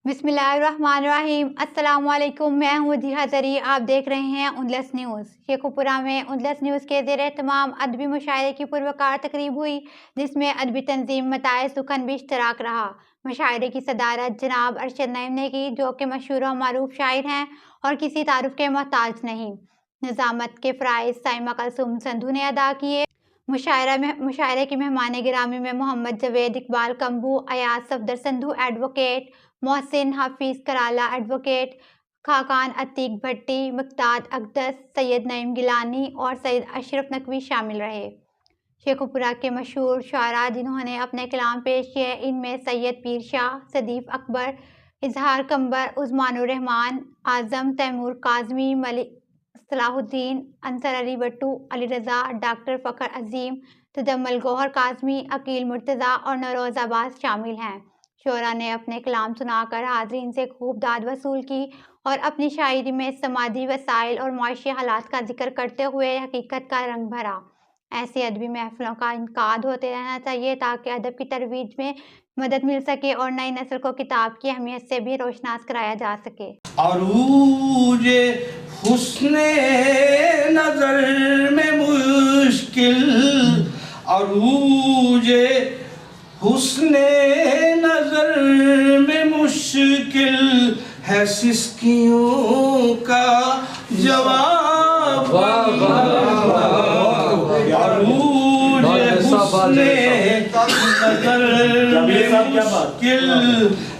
بسم اللہ الرحمن الرحیم۔ السلام علیکم، میں ہوں وجیہہ زری، آپ دیکھ رہے ہیں اندلس نیوز۔ شیخوپورہ میں اندلس نیوز کے زیر اہتمام ادبی مشاعرے کی پروقار تقریب ہوئی، جس میں ادبی تنظیم متاع سخن بھی اشتراک رہا۔ مشاعرے کی صدارت جناب ارشد نعیم نے کی، جو کہ مشہور و معروف شاعر ہیں اور کسی تعارف کے محتاج نہیں۔ نظامت کے فرائض سائمہ کلثوم سندھو نے ادا کیے۔ مشاعرے کے مہمان گرامی میں محمد جاوید اقبال کمبو، ایاز صفدر سندھو ایڈوکیٹ، محسن حفیظ کرالا ایڈوکیٹ، خاقان عتیق بھٹی، مقداد اقدس، سید نعیم گیلانی اور سید اشرف نقوی شامل رہے۔ شیخوپورہ کے مشہور شعراء جنہوں نے اپنے کلام پیش کیے، ان میں سید پیر شاہ، صدیق اکبر، اظہار قمبر، عثمان الرحمن، اعظم تیمور کاظمی، ملک صلاح الدین، انصر علی بٹو، علی رضا، ڈاکٹر فخر عظیم، تجمل گوہر کاظمی، عقیل مرتضیٰ اور نوروز عباس شامل ہیں۔ شعراء نے اپنے کلام سنا کر حاضرین سے خوب داد وصول کی اور اپنی شاعری میں سماجی مسائل اور معاشی حالات کا ذکر کرتے ہوئے حقیقت کا رنگ بھرا۔ ایسی ادبی محفلوں کا انعقاد ہوتے رہنا چاہیے تاکہ ادب کی ترویج میں مدد مل سکے اور نئی نسل کو کتاب کی اہمیت سے بھی روشناس کرایا جا سکے۔ عروج حسن نظر میں مشکل، عروج حسن نظر میں مشکل ہے سسکیوں کا جواب، عروج حسن نظر میں مشکل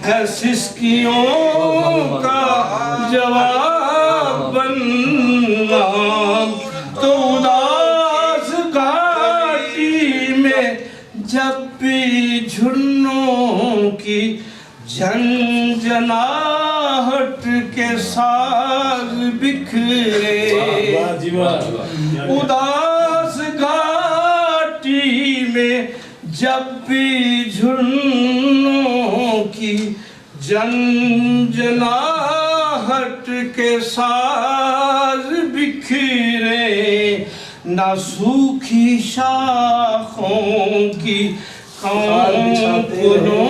ہے سسکیوں کا جواب بننا، تو اداس گھاٹی میں جب بھی جھنوں کی جھنجھناہٹ کے ساز بکھرے، اداس گھاٹی میں جب بھی جھنوں کی جھنجھناہٹ کے ساز بکھرے، نہ سوکھی شاخوں کی کونپلوں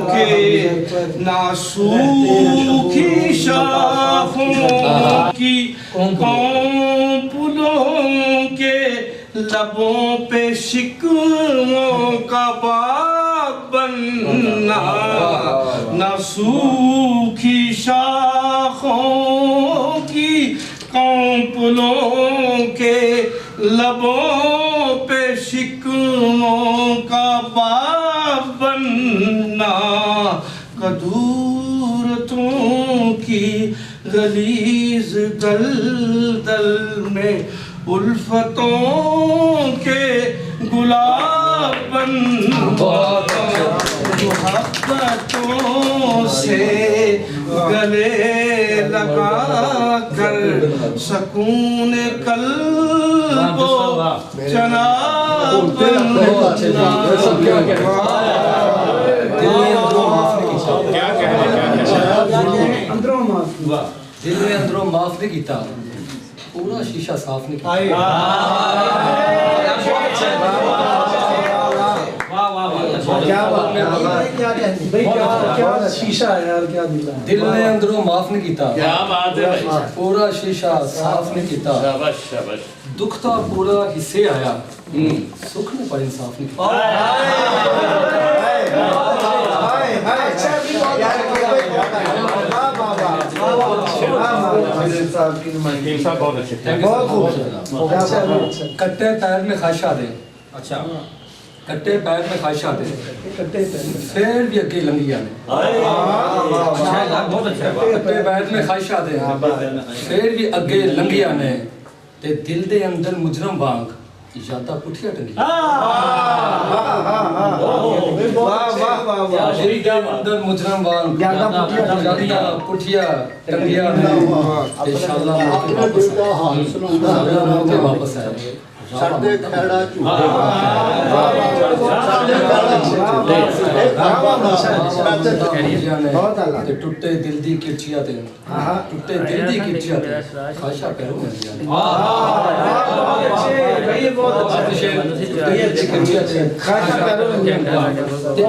کے، نہ سوکھی شاخوں کی کونپلوں کے، لبوں پہ شکووں کا باب بننا، نہ سوکھی شاخوں کی کونپلوں کے، لبوں پہ شکووں کا باب بننا، کدورتوں کی غلیظ دلدل میں الفتوں کے گلاب بننا، محبتوں سے گلے لگا کر سکون قلب و جناب بننا۔ دل میں اندروں معاف نہیں کیتا، پورا شیشہ صاف نہیں کیتا۔ دل نے اندروں معاف نہیں کیتا، پورا شیشہ صاف نہیں کیتا، دکھ تا پورا حصے آیا، سکھ نے پر انصاف نہیں کٹے پیر میں خواہشہ دے، کٹے پیر میں خواہشہ دے، پھر بھی اگے لنگیا نے، کٹے پیر میں خواہشہ دے، پھر بھی اگے لنگیا نے، تے دل دے اندر مجرم وانگ یادہ پٹھیا ٹنگی، دل دے اندر مجرم وانگ یادہ پٹھیا ٹنگیا نے، انشاءاللہ موقع واپس آئے، ਸਾਡੇ ਖੜਾ ਤੇ ਟੁੱਟੇ ਦਿਲ ਦੀ ਕਿਰਚੀਆਂ ਤੇ ਟੁੱਟੇ ਦਿਲ ਦੀ ਕਿਰਚੀਆਂ ਤੇ ਖਾਸ਼ਾ ਪੈਰੋਂ ਮਿਲ ਜਾਂਦੀ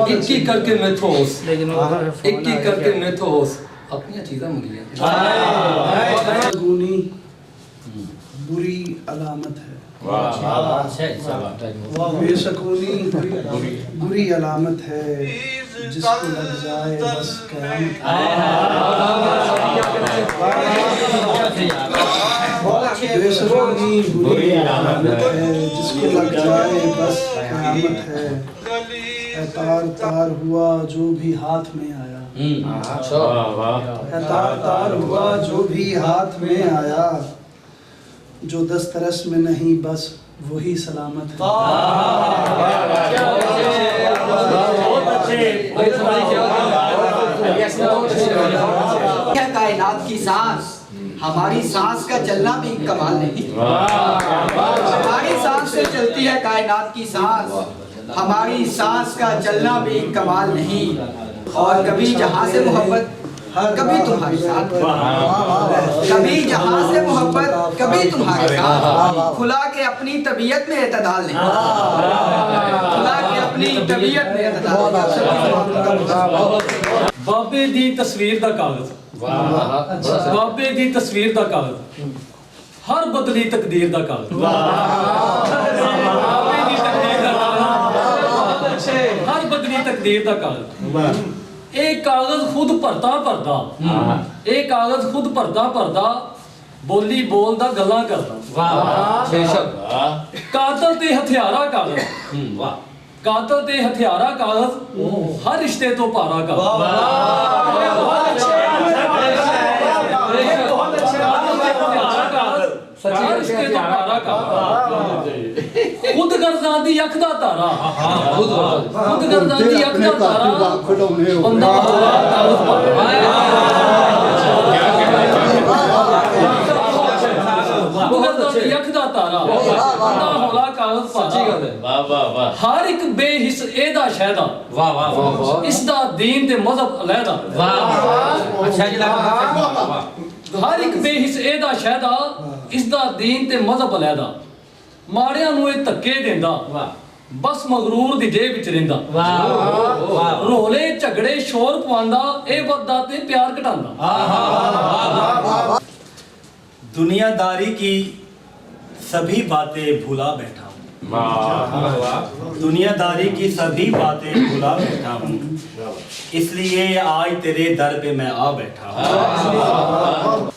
ਇੱਕ ਹੀ ਕਰਕੇ ਮੈਥੋਸ ਇੱਕ ਹੀ ਕਰਕੇ ਮੈਥੋਸ اپنی چیزیں منگی ہیں سکونی بری علامت ہے بے سکونی بری علامت ہے جس کو لگ جائے بس قیامت بے سکونی بری علامت ہے جس کو لگ جائے بس قیامت ہے تار تار ہوا جو بھی ہاتھ میں آیا تار تار ہوا جو بھی ہاتھ میں آیا جو دسترس میں نہیں بس وہی سلامت ہے کائنات کی سانس ہماری سانس کا چلنا بھی کمال نہیں ہماری سانس سے چلتی ہے کائنات کی سانس ہماری سانس کا چلنا بھی کمال نہیں اور کبھی جہاں سے محبت کبھی تمہارے ساتھ کبھی جہاں سے محبت کبھی تمہارے ساتھ کھلا کے اپنی طبیعت میں اعتدال نہیں کھلا کے اپنی طبیعت میں اعتدال نہیں بابے دی تصویر دا کاغذ بابے دی تصویر دا کاغذ ہر بدلی تقدیر دا کاغذ بابے دی تقدیر دا کاغذ ہر بدلی تقدیر دا کاغذ ایک کاغذ خود پڑھتا پڑھتا ایک کاغذ خود پڑھتا پڑھتا بولی بولدا گلاں کردا بے شک قاتل تے ہتھیارا کاغذ قاتل تے ہتھیارا کاغذ ہر رشتے تو پارا کاغذ خود گردان دی اکھ دا تارا خود گردان دی اکھ دا تارا بندہ ہولا کاغذ پارا خود گردان دی اکھ دا تارا بندہ ہولا کاغذ پارا ہر ایک بے حس اے دا شہدہ اس دا دین تے مذہب علیحدہ ہر ایک بے حس اے دا شہدہ اس دا دین تے مذہب علیحدہ ماڑیاں نو اے تکے دیندا بس مغرور دی جیب وچ رہندا رولے جھگڑے شور پواندا اے ودا تے پیار گھٹاندا دنیا داری کی سبھی باتیں بھولا بیٹھا ہوں دنیا داری کی سبھی باتیں بھولا بیٹھا ہوں اس لیے آج تیرے در پہ میں آ بیٹھا ہوں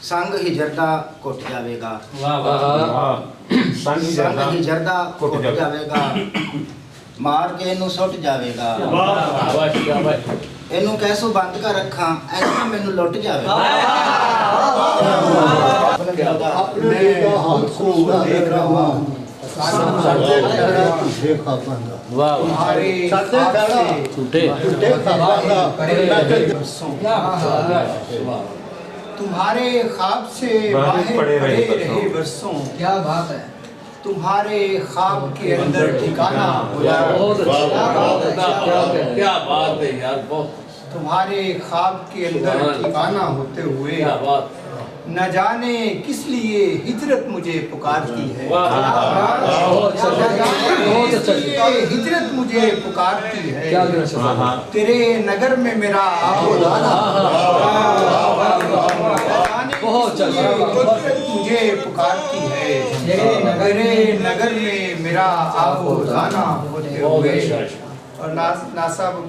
ਸੰਗ ਹਿਜਰਦਾ ਕੁੱਟ ਜਾਵੇਗਾ ਸੰਗ ਹਿਜਰਦਾ ਕੁੱਟ ਜਾਵੇਗਾ ਮਾਰ ਕੇ ਇਹਨੂੰ ਸੁੱਟ ਜਾਵੇਗਾ ਇਹਨੂੰ ਕੈਸੋ ਬੰਦ ਕਰ ਰੱਖਾਂ ਐਸਾ ਮੈਨੂੰ ਲੁੱਟ ਜਾਵੇਗਾ اپنے ہاتھ کو دیکھ رہا ہوں ساڈے کھڑا تجھے کھاپاں گا ساڈے کھڑا ٹوٹے کھاپاں گا تمہارے خواب سے باہر پڑے رہے برسوں کیا بات ہے تمہارے خواب کے اندر ٹھکانہ ہو جائے کیا بات ہے یار تمہارے خواب کے اندر ٹھکانہ ہوتے ہوئے نہ جانے کس لیے ہجرت مجھے پکارتی ہے ہجرت مجھے پکارتی ہے تیرے نگر میں میرا مجھے پکارتی ہے تیرے نگر میں میرا آب و دانا ہوتے ہوئے اور ناصب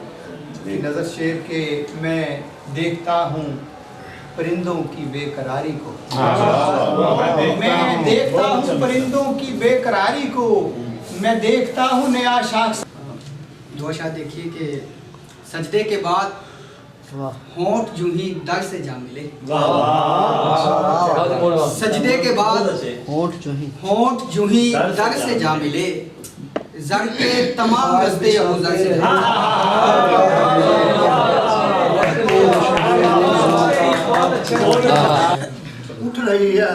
نظر شیر کے میں دیکھتا ہوں پرندوں کی بے قراری کو میں دیکھتا ہوں پرندوں کی بے قراری کو میں دیکھتا ہوں نیا شخص دوشا دیکھیے کہ سجدے کے بعد ہونٹ جو ہی در سے جا ملے سجدے کے بعد ہونٹ جو ہی در سے جا ملے زر کے تمام رستے ابوذر سے اٹھ رہی ہے